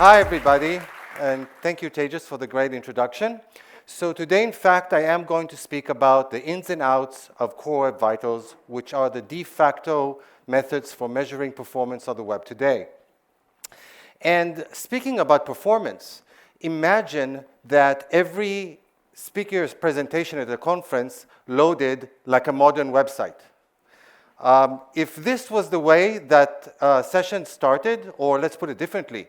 Hi, everybody, and thank you, Tejas, for the great introduction. So today, in fact, I am going to speak about the ins and outs of Core Web Vitals, which are the de facto methods for measuring performance on the web today. And speaking about performance, imagine that every speaker's presentation at a conference loaded like a modern website. If this was the way that session started, or let's put it differently,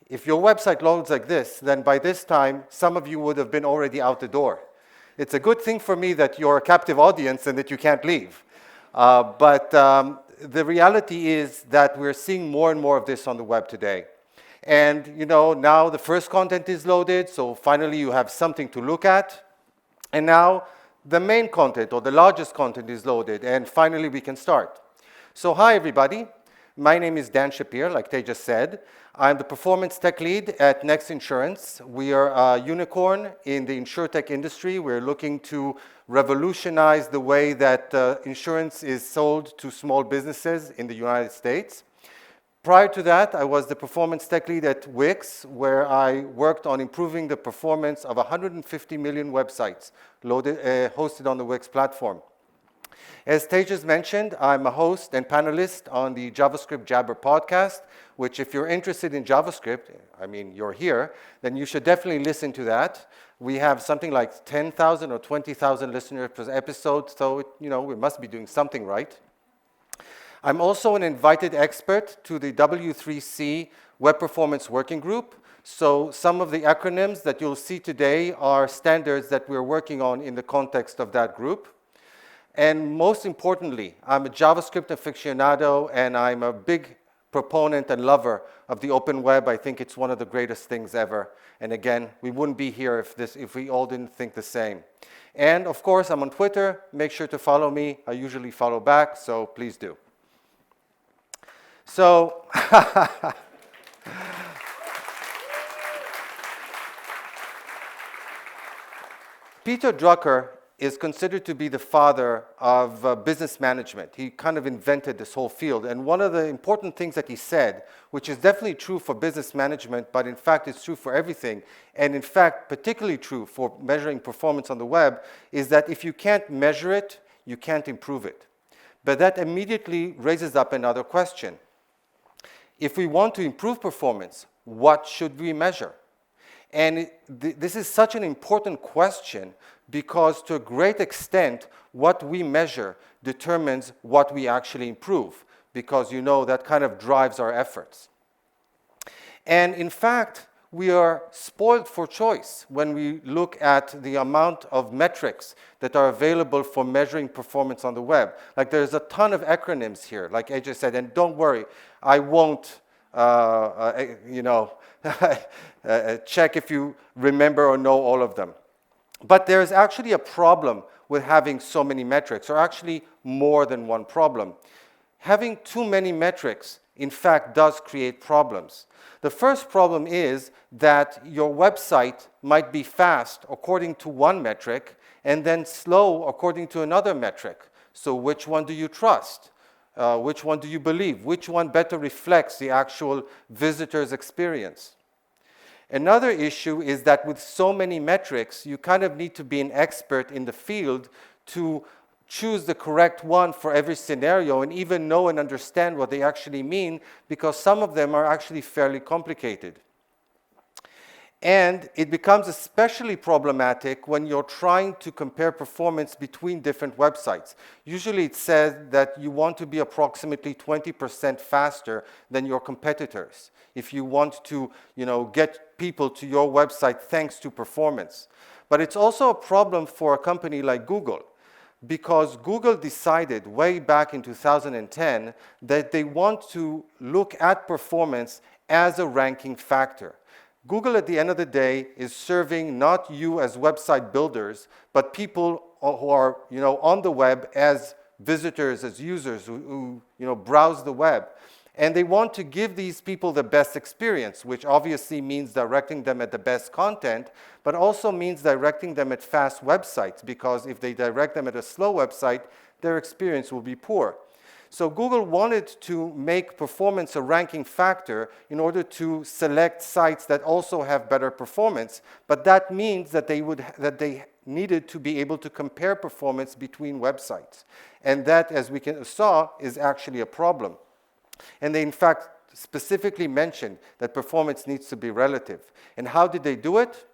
if your website loads like this, then by this time, some of you would have been already out the door. It's a good thing for me that you're a captive audience and that you can't leave. But the reality is that we're seeing more and more of this on the web today. And now the first content is loaded, so finally you have something to look at. And now the main content, or the largest content, is loaded, and finally we can start. So hi, everybody. My name is Dan Shappir, like Tejas said. I'm the performance tech lead at Next Insurance. We are a unicorn in the insurtech industry. We're looking to revolutionize the way that insurance is sold to small businesses in the United States. Prior to that, I was the performance tech lead at Wix, where I worked on improving the performance of 150 million websites hosted on the Wix platform. As Tejas mentioned, I'm a host and panelist on the JavaScript Jabber podcast, which if you're interested in JavaScript, I mean, you're here, then you should definitely listen to that. We have something like 10,000 or 20,000 listeners per episode, so we must be doing something right. I'm also an invited expert to the W3C Web Performance Working Group. So some of the acronyms that you'll see today are standards that we're working on in the context of that group. And most importantly, I'm a JavaScript aficionado, and I'm a big proponent and lover of the open web. I think it's one of the greatest things ever. And again, we wouldn't be here if we all didn't think the same. And of course, I'm on Twitter. Make sure to follow me. I usually follow back, so please do. So, Peter Drucker is considered to be the father of business management. He kind of invented this whole field. And one of the important things that he said, which is definitely true for business management, but in fact it's true for everything, and in fact particularly true for measuring performance on the web, is that if you can't measure it, you can't improve it. But that immediately raises up another question. If we want to improve performance, what should we measure? And this is such an important question because to a great extent, what we measure determines what we actually improve, because that kind of drives our efforts. And in fact, we are spoiled for choice when we look at the amount of metrics that are available for measuring performance on the web. Like there's a ton of acronyms here, like AJ said, and don't worry, I won't check if you remember or know all of them. But there's actually a problem with having so many metrics, or actually more than one problem. Having too many metrics, in fact, does create problems. The first problem is that your website might be fast according to one metric and then slow according to another metric. So which one do you trust? Which one do you believe? Which one better reflects the actual visitor's experience? Another issue is that with so many metrics, you kind of need to be an expert in the field to choose the correct one for every scenario and even know and understand what they actually mean, because some of them are actually fairly complicated. And it becomes especially problematic when you're trying to compare performance between different websites. Usually it says that you want to be approximately 20% faster than your competitors if you want to, get people to your website thanks to performance. But it's also a problem for a company like Google, because Google decided way back in 2010 that they want to look at performance as a ranking factor. Google, at the end of the day, is serving not you as website builders, but people who are, on the web as visitors, as users who browse the web. And they want to give these people the best experience, which obviously means directing them at the best content, but also means directing them at fast websites, because if they direct them at a slow website, their experience will be poor. So Google wanted to make performance a ranking factor in order to select sites that also have better performance, but that means that they needed to be able to compare performance between websites. And that, as we saw, is actually a problem. And they, in fact, specifically mentioned that performance needs to be relative. And how did they do it?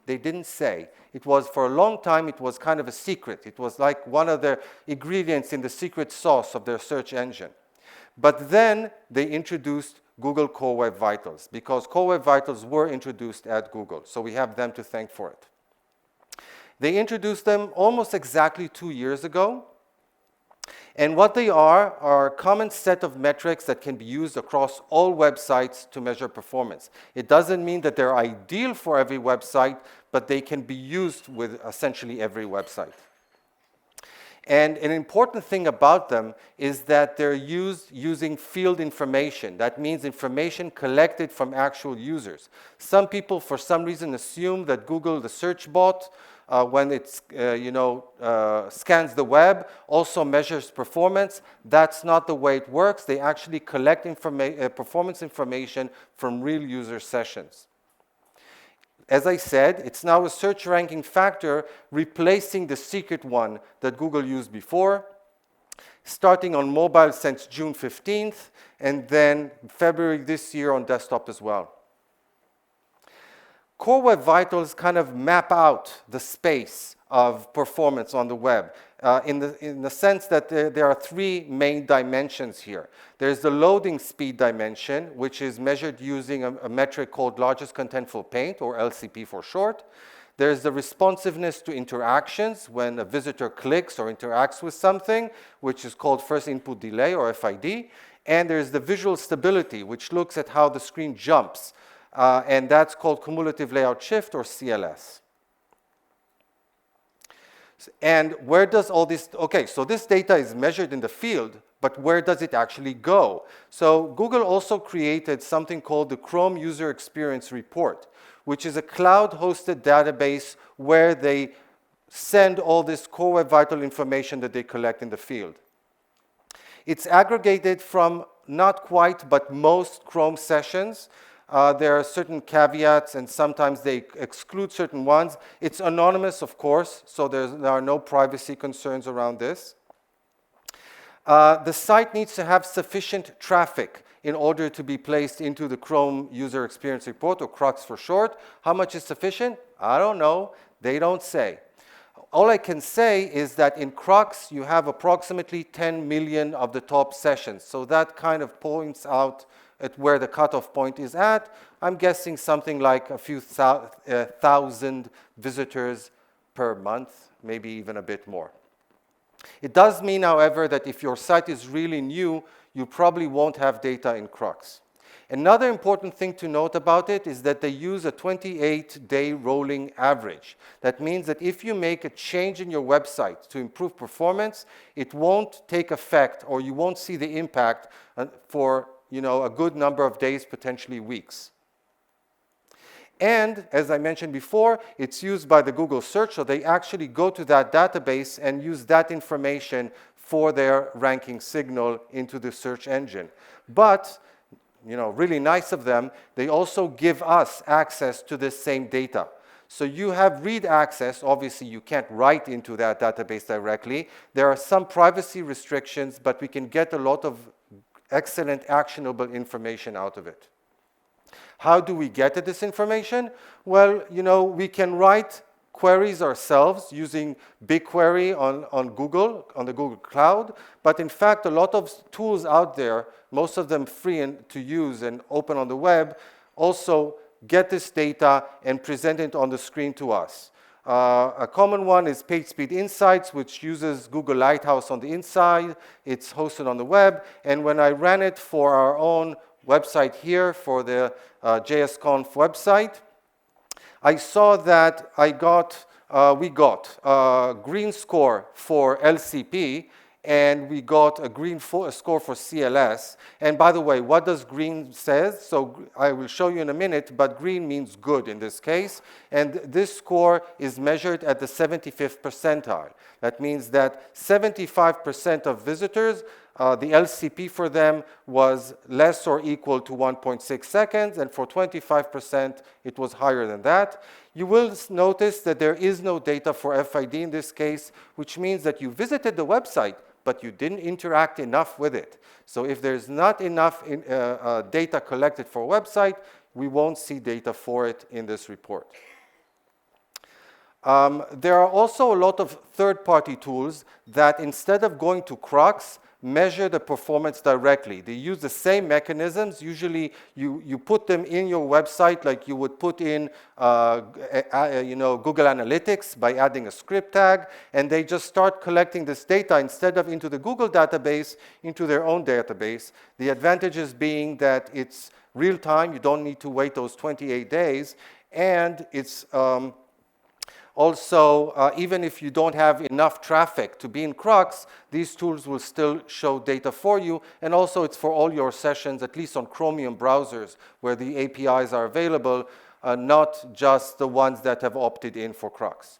They didn't say. It was, for a long time, it was kind of a secret. It was like one of the ingredients in the secret sauce of their search engine. But then they introduced Google Core Web Vitals, because Core Web Vitals were introduced at Google. So we have them to thank for it. They introduced them almost exactly 2 years ago. And what they are a common set of metrics that can be used across all websites to measure performance. It doesn't mean that they're ideal for every website, but they can be used with essentially every website. And an important thing about them is that they're used using field information. That means information collected from actual users. Some people, for some reason, assume that Google, the search bot, when it scans the web, also measures performance. That's not the way it works. They actually collect performance information from real user sessions. As I said, it's now a search ranking factor replacing the secret one that Google used before, starting on mobile since June 15th, and then February this year on desktop as well. Core Web Vitals kind of map out the space of performance on the web in the sense that there are three main dimensions here. There's the loading speed dimension, which is measured using a metric called largest contentful paint, or LCP for short. There's the responsiveness to interactions when a visitor clicks or interacts with something, which is called first input delay, or FID. And there's the visual stability, which looks at how the screen jumps. And that's called Cumulative Layout Shift, or CLS. And where does all this, okay, so this data is measured in the field, but where does it actually go? So Google also created something called the Chrome User Experience Report, which is a cloud-hosted database where they send all this Core Web Vital information that they collect in the field. It's aggregated from not quite, but most Chrome sessions. There are certain caveats, and sometimes they exclude certain ones. It's anonymous, of course, so there are no privacy concerns around this. The site needs to have sufficient traffic in order to be placed into the Chrome User Experience Report, or Crux for short. How much is sufficient? I don't know. They don't say. All I can say is that in Crux, you have approximately 10 million of the top sessions. So that kind of points out at where the cutoff point is at. I'm guessing something like a few thousand visitors per month, maybe even a bit more. It does mean, however, that if your site is really new, you probably won't have data in Crux. Another important thing to note about it is that they use a 28-day rolling average. That means that if you make a change in your website to improve performance, it won't take effect, or you won't see the impact for a good number of days, potentially weeks. And, as I mentioned before, it's used by the Google search, so they actually go to that database and use that information for their ranking signal into the search engine. But, really nice of them, they also give us access to this same data. So you have read access. Obviously, you can't write into that database directly. There are some privacy restrictions, but we can get a lot of excellent actionable information out of it. How do we get at this information? Well, we can write queries ourselves using BigQuery on Google, on the Google Cloud. But in fact, a lot of tools out there, most of them free and to use and open on the web, also get this data and present it on the screen to us. A common one is PageSpeed Insights, which uses Google Lighthouse on the inside. It's hosted on the web. And when I ran it for our own website here, for the JSConf website, I saw that we got a green score for LCP, and we got a green score for CLS. And by the way, what does green say? So I will show you in a minute, but green means good in this case. And this score is measured at the 75th percentile. That means that 75% of visitors the LCP for them was less or equal to 1.6 seconds, and for 25%, it was higher than that. You will notice that there is no data for FID in this case, which means that you visited the website, but you didn't interact enough with it. So if there's not enough data collected for a website, we won't see data for it in this report. There are also a lot of third-party tools that, instead of going to Crux, measure the performance directly. They use the same mechanisms. Usually, you put them in your website like you would put in Google Analytics by adding a script tag, and they just start collecting this data instead of into the Google database, into their own database. The advantages being that it's real time. You don't need to wait those 28 days, and it's also, even if you don't have enough traffic to be in Crux, these tools will still show data for you. And also, it's for all your sessions, at least on Chromium browsers, where the APIs are available, not just the ones that have opted in for Crux.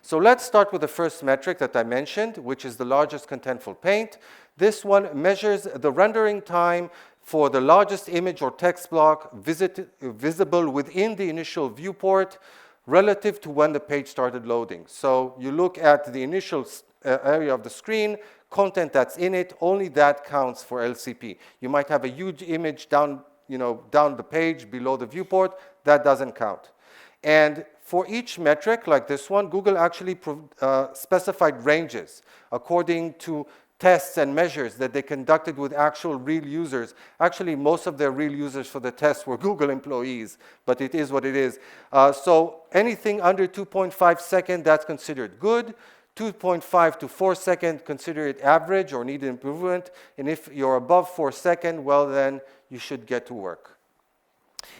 So let's start with the first metric that I mentioned, which is the largest contentful paint. This one measures the rendering time for the largest image or text block visible within the initial viewport, relative to when the page started loading. So you look at the initial area of the screen, content that's in it, only that counts for LCP. You might have a huge image down the page below the viewport, that doesn't count. And for each metric like this one, Google actually specified ranges according to tests and measures that they conducted with actual real users. Actually, most of their real users for the tests were Google employees, but it is what it is. So anything under 2.5 seconds, that's considered good. 2.5 to 4 seconds, consider it average or need improvement. And if you're above 4 seconds, well, then you should get to work.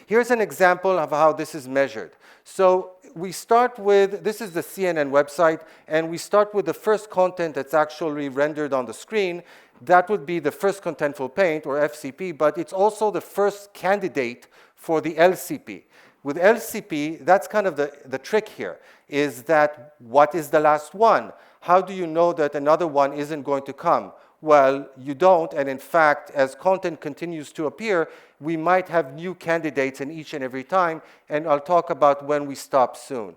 Here's an example of how this is measured. So we start with, this is the CNN website, and we start with the first content that's actually rendered on the screen. That would be the first contentful paint, or FCP, but it's also the first candidate for the LCP. With LCP, that's kind of the trick here, is that what is the last one? How do you know that another one isn't going to come? Well, you don't, and in fact, as content continues to appear, we might have new candidates in each and every time, and I'll talk about when we stop soon.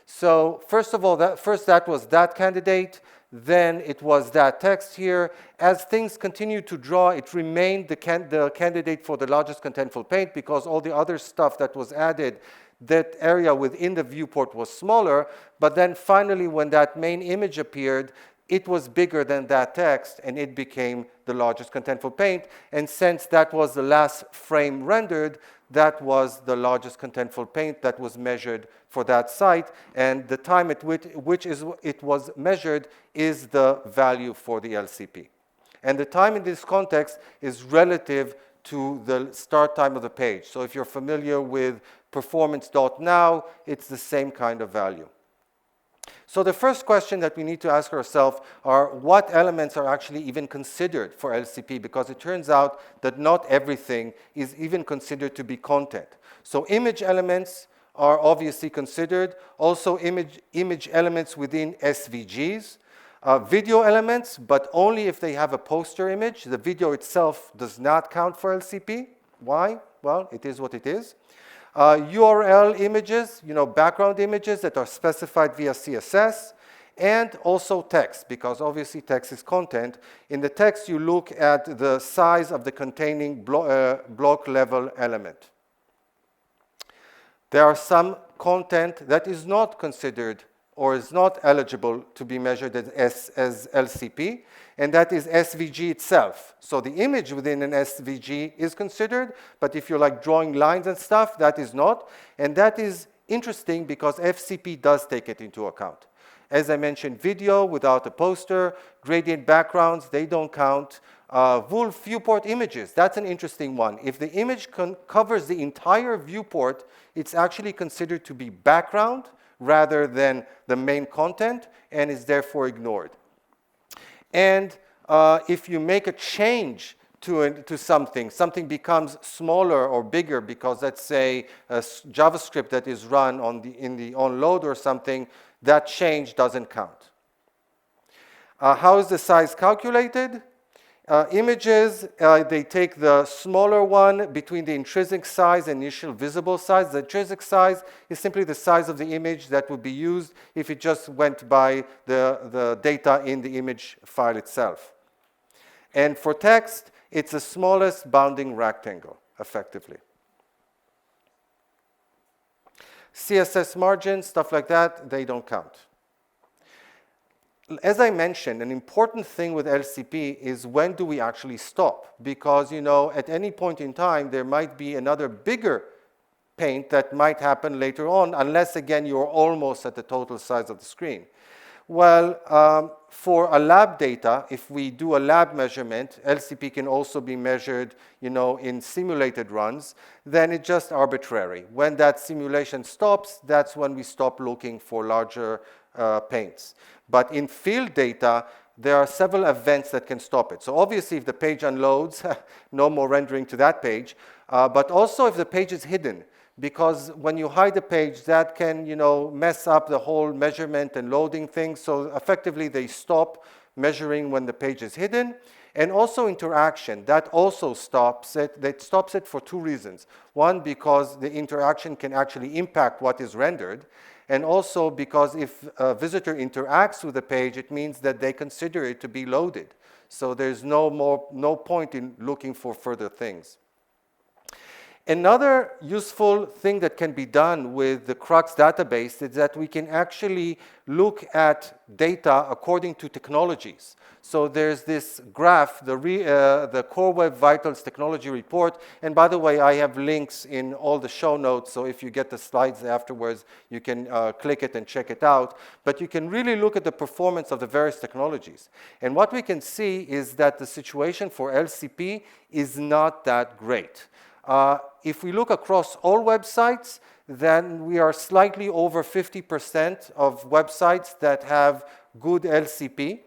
So first of all, that was that candidate, then it was that text here. As things continue to draw, it remained the candidate for the largest contentful paint because all the other stuff that was added, that area within the viewport was smaller, but then finally when that main image appeared, it was bigger than that text, and it became the largest contentful paint. And since that was the last frame rendered, that was the largest contentful paint that was measured for that site. And the time at which it was measured is the value for the LCP. And the time in this context is relative to the start time of the page. So if you're familiar with performance.now, it's the same kind of value. So the first question that we need to ask ourselves are what elements are actually even considered for LCP, because it turns out that not everything is even considered to be content. So image elements are obviously considered, also image elements within SVGs, video elements, but only if they have a poster image. The video itself does not count for LCP. Why? Well, it is what it is. URL images, background images that are specified via CSS, and also text, because obviously text is content. In the text, you look at the size of the containing block level element. There are some content that is not considered or is not eligible to be measured as LCP, and that is SVG itself. So the image within an SVG is considered, but if you're like drawing lines and stuff, that is not. And that is interesting because FCP does take it into account. As I mentioned, video without a poster, gradient backgrounds, they don't count. Wolf viewport images, that's an interesting one. If the image covers the entire viewport, it's actually considered to be background rather than the main content, and is therefore ignored. And if you make a change to something becomes smaller or bigger because, let's say, a JavaScript that is run in the onload or something, that change doesn't count. How is the size calculated? Images, they take the smaller one between the intrinsic size and initial visible size. The intrinsic size is simply the size of the image that would be used if it just went by the data in the image file itself. And for text, it's the smallest bounding rectangle, effectively. CSS margins, stuff like that, they don't count. As I mentioned, an important thing with LCP is when do we actually stop? Because, you know, at any point in time, there might be another bigger paint that might happen later on, unless, again, you're almost at the total size of the screen. Well, for a lab data, if we do a lab measurement, LCP can also be measured, you know, in simulated runs, then it's just arbitrary. When that simulation stops, that's when we stop looking for larger paints. But in field data, there are several events that can stop it. So obviously, if the page unloads, no more rendering to that page. But also if the page is hidden, because when you hide a page, that can, you know, mess up the whole measurement and loading thing. So effectively, they stop measuring when the page is hidden. And also interaction, that also stops it. That stops it for two reasons. One, because the interaction can actually impact what is rendered. And also because if a visitor interacts with the page, it means that they consider it to be loaded. So there's no point in looking for further things. Another useful thing that can be done with the Crux database is that we can actually look at data according to technologies. So there's this graph, the Core Web Vitals Technology Report. And by the way, I have links in all the show notes. So if you get the slides afterwards, you can click it and check it out. But you can really look at the performance of the various technologies. And what we can see is that the situation for LCP is not that great. If we look across all websites, then we are slightly over 50% of websites that have good LCP.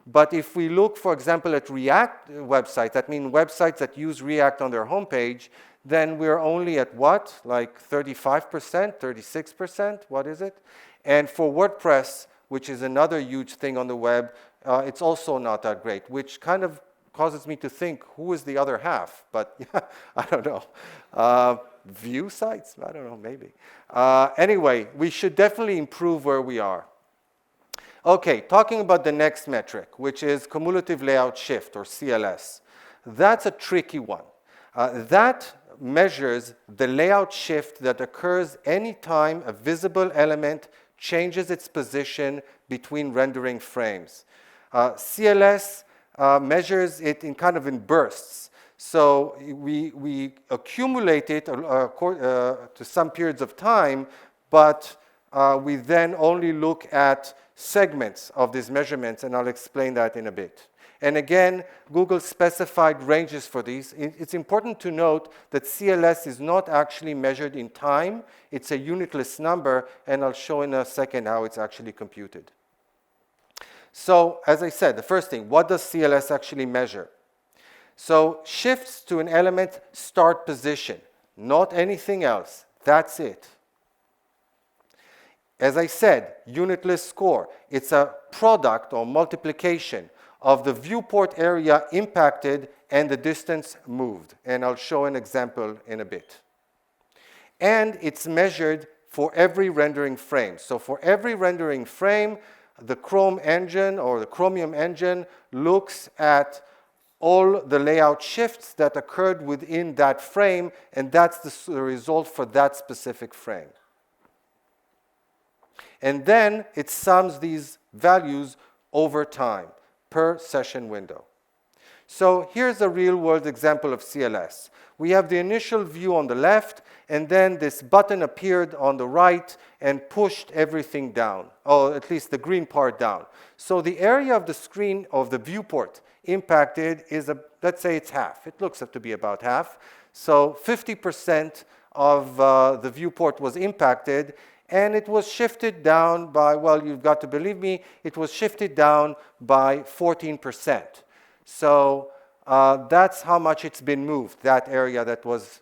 But if we look, for example, at React websites, that means websites that use React on their homepage, then we're only at what? Like 35%, 36%? What is it? And for WordPress, which is another huge thing on the web, it's also not that great, which kind of causes me to think, who is the other half? But I don't know. View sites? I don't know, maybe. Anyway, we should definitely improve where we are. Okay, talking about the next metric, which is cumulative layout shift, or CLS. That's a tricky one. That measures the layout shift that occurs anytime a visible element changes its position between rendering frames. CLS measures it in kind of in bursts. So we accumulate it to some periods of time, but we then only look at segments of these measurements, and I'll explain that in a bit. And again, Google specified ranges for these. It's important to note that CLS is not actually measured in time. It's a unitless number, and I'll show in a second how it's actually computed. So, as I said, the first thing, what does CLS actually measure? So, shifts to an element start position, not anything else. That's it. As I said, unitless score. It's a product or multiplication of the viewport area impacted and the distance moved. And I'll show an example in a bit. And it's measured for every rendering frame. So for every rendering frame, the Chrome engine or the Chromium engine looks at all the layout shifts that occurred within that frame, and that's the result for that specific frame. And then it sums these values over time per session window. So here's a real-world example of CLS. We have the initial view on the left, and then this button appeared on the right and pushed everything down, or at least the green part down. So the area of the screen of the viewport impacted is, let's say it's half. It looks to be about half. So 50% of the viewport was impacted, and it was shifted down by, well, you've got to believe me, it was shifted down by 14%. So that's how much it's been moved, that area that was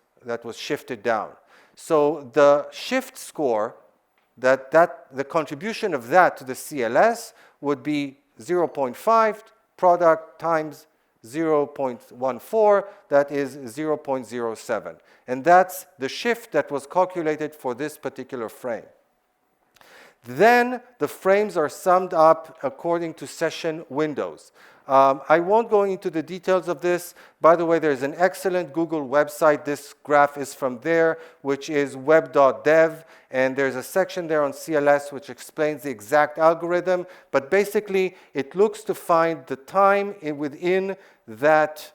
shifted down. So the shift score, the contribution of that to the CLS would be 0.5 product times 0.14, that is 0.07. And that's the shift that was calculated for this particular frame. Then the frames are summed up according to session windows. I won't go into the details of this. By the way, there's an excellent Google website. This graph is from there, which is web.dev. And there's a section there on CLS which explains the exact algorithm. But basically, it looks to find the time within that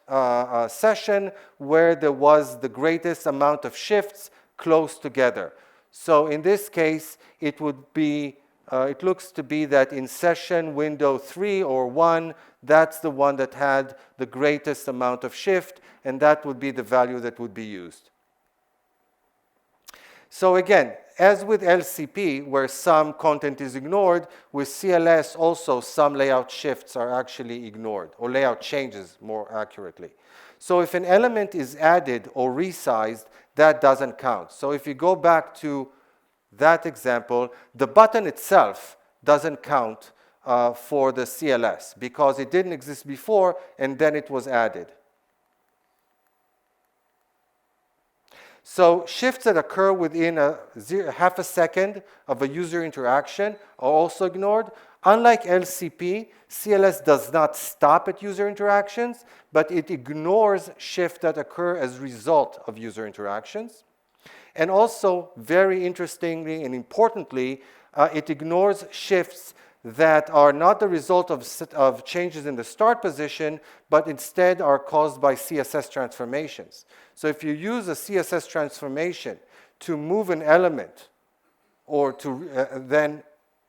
session where there was the greatest amount of shifts close together. So in this case, it would be, it looks to be that in session window 3 or 1, that's the one that had the greatest amount of shift, and that would be the value that would be used. So again, as with LCP, where some content is ignored, with CLS also some layout shifts are actually ignored, or layout changes more accurately. So if an element is added or resized, that doesn't count. So if you go back to that example, the button itself doesn't count for the CLS because it didn't exist before and then it was added. So shifts that occur within half a second of a user interaction are also ignored. Unlike LCP, CLS does not stop at user interactions, but it ignores shifts that occur as a result of user interactions. And also, very interestingly and importantly, it ignores shifts that are not the result of changes in the start position, but instead are caused by CSS transformations. So if you use a CSS transformation to move an element, or to then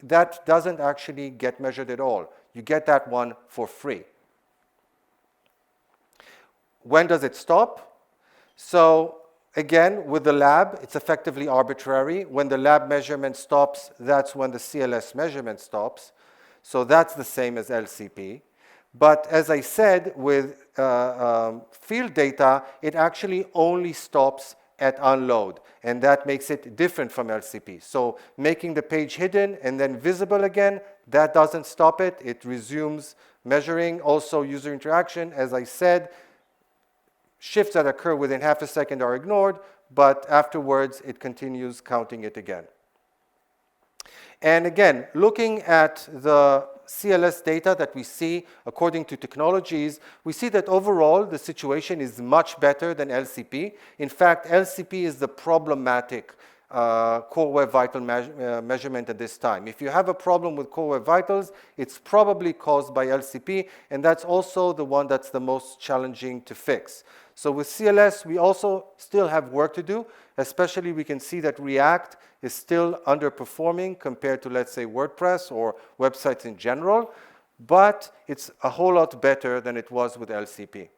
that doesn't actually get measured at all. You get that one for free. When does it stop? So again, with the lab, it's effectively arbitrary. When the lab measurement stops, that's when the CLS measurement stops. So that's the same as LCP. But as I said, with field data, it actually only stops at unload. And that makes it different from LCP. So making the page hidden and then visible again, that doesn't stop it. It resumes measuring. Also, user interaction, as I said, shifts that occur within half a second are ignored, but afterwards it continues counting it again. And again, looking at the CLS data that we see according to technologies, we see that overall the situation is much better than LCP. In fact, LCP is the problematic Core Web Vital measurement at this time. If you have a problem with Core Web Vitals, it's probably caused by LCP, and that's also the one that's the most challenging to fix. So with CLS, we also still have work to do. Especially, we can see that React is still underperforming compared to, let's say, WordPress or websites in general, but it's a whole lot better than it was with LCP.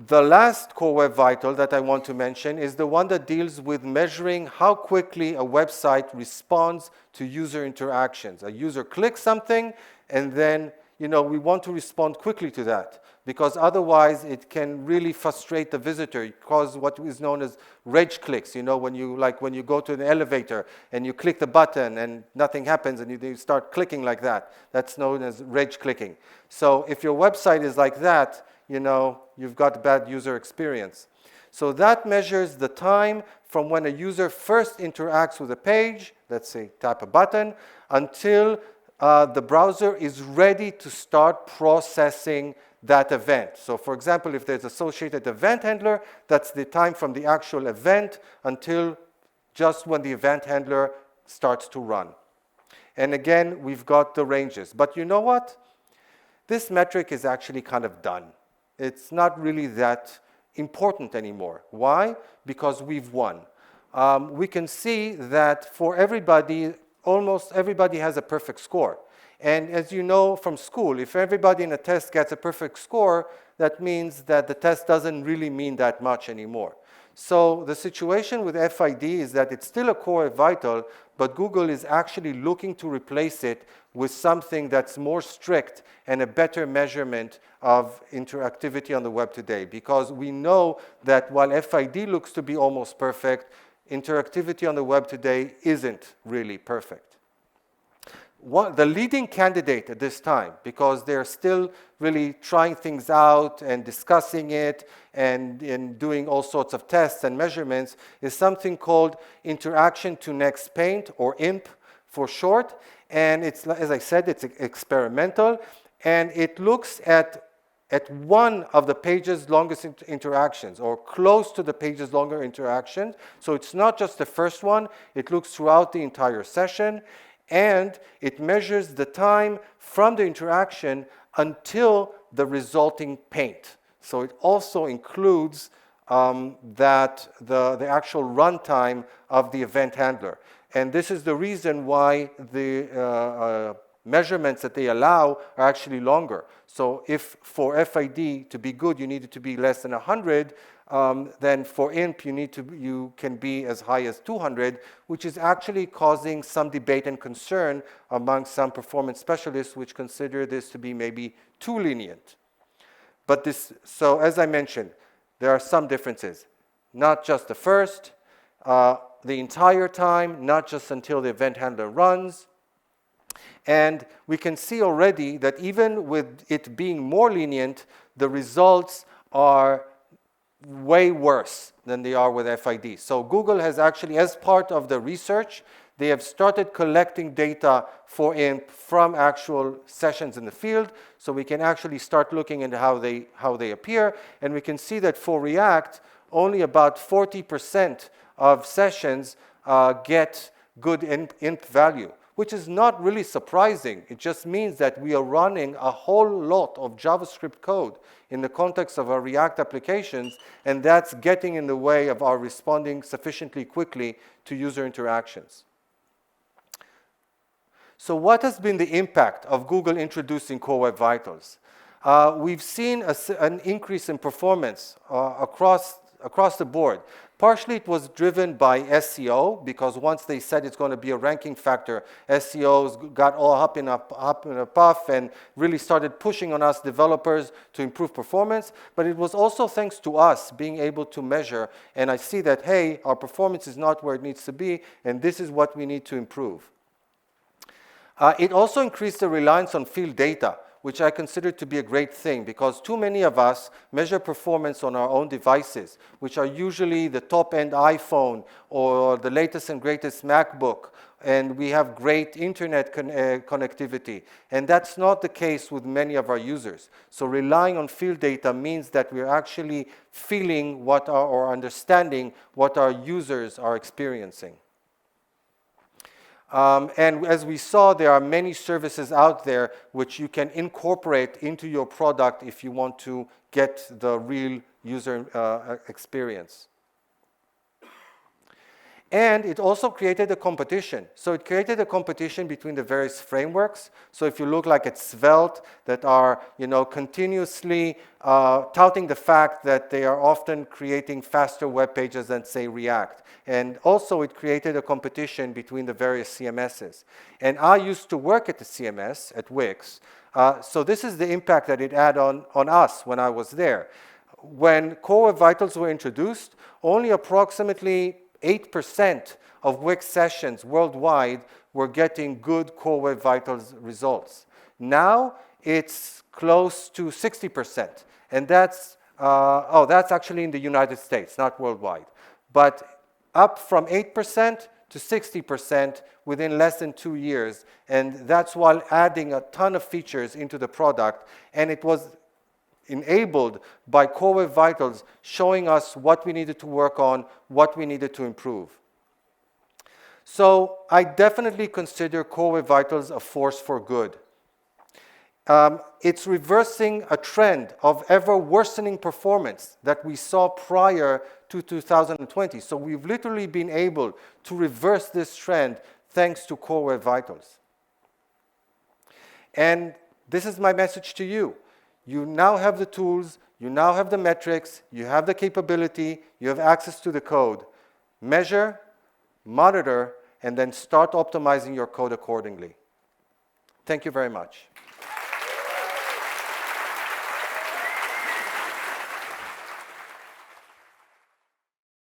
The last Core Web Vital that I want to mention is the one that deals with measuring how quickly a website responds to user interactions. A user clicks something, and then we want to respond quickly to that, because otherwise it can really frustrate the visitor, cause what is known as rage clicks. When you go to an elevator and you click the button and nothing happens and you start clicking like that. That's known as rage clicking. So if your website is like that, you've got bad user experience. So that measures the time from when a user first interacts with a page, let's say tap a button, until the browser is ready to start processing that event. So for example, if there's associated event handler, that's the time from the actual event until just when the event handler starts to run. And again, we've got the ranges. But you know what? This metric is actually kind of done. It's not really that important anymore. Why? Because we've won. We can see that for everybody, almost everybody has a perfect score. And as you know from school, if everybody in a test gets a perfect score, that means that the test doesn't really mean that much anymore. So the situation with FID is that it's still a core vital, but Google is actually looking to replace it with something that's more strict and a better measurement of interactivity on the web today. Because we know that while FID looks to be almost perfect, interactivity on the web today isn't really perfect. the leading candidate at this time, because they're still really trying things out and discussing it and doing all sorts of tests and measurements, is something called Interaction to Next Paint, or INP for short. And it's, as I said, it's experimental, and it looks at one of the page's longest interactions, or close to the page's longer interaction. So it's not just the first one, it looks throughout the entire session, and it measures the time from the interaction until the resulting paint. So it also includes that the actual runtime of the event handler. And this is the reason why the measurements that they allow are actually longer. So if for FID to be good, you need it to be less than 100, then for INP, you can be as high as 200, which is actually causing some debate and concern among some performance specialists, which consider this to be maybe too lenient. But so as I mentioned, there are some differences. Not just the first, the entire time, not just until the event handler runs. And we can see already that even with it being more lenient, the results are way worse than they are with FID. So Google has actually, as part of the research, they have started collecting data for INP from actual sessions in the field, so we can actually start looking into how they appear. And we can see that for React, only about 40% of sessions get good INP value, which is not really surprising. It just means that we are running a whole lot of JavaScript code in the context of our React applications, and that's getting in the way of our responding sufficiently quickly to user interactions. So what has been the impact of Google introducing Core Web Vitals? We've seen an increase in performance across the board. Partially it was driven by SEO, because once they said it's going to be a ranking factor, SEOs got all up in a puff and really started pushing on us developers to improve performance. But it was also thanks to us being able to measure, and I see that, hey, our performance is not where it needs to be, and this is what we need to improve. It also increased the reliance on field data, which I consider to be a great thing, because too many of us measure performance on our own devices, which are usually the top-end iPhone or the latest and greatest MacBook, and we have great internet connectivity. And that's not the case with many of our users. So relying on field data means that we're actually feeling or understanding what our users are experiencing. And as we saw, there are many services out there which you can incorporate into your product if you want to get the real user experience. And it also created a competition. So it created a competition between the various frameworks. So if you look like at Svelte, that are continuously touting the fact that they are often creating faster web pages than, say, React. And also it created a competition between the various CMSs. And I used to work at the CMS, at Wix. So this is the impact that it had on us when I was there. When Core Web Vitals were introduced, only approximately 8% of Wix sessions worldwide were getting good Core Web Vitals results. Now it's close to 60%, and that's actually in the United States, not worldwide. But up from 8% to 60% within less than 2 years, and that's while adding a ton of features into the product, and it was enabled by Core Web Vitals showing us what we needed to work on, what we needed to improve. So I definitely consider Core Web Vitals a force for good. It's reversing a trend of ever worsening performance that we saw prior to 2020. So we've literally been able to reverse this trend thanks to Core Web Vitals. And this is my message to you. You now have the tools, you now have the metrics, you have the capability, you have access to the code. Measure, monitor, and then start optimizing your code accordingly. Thank you very much.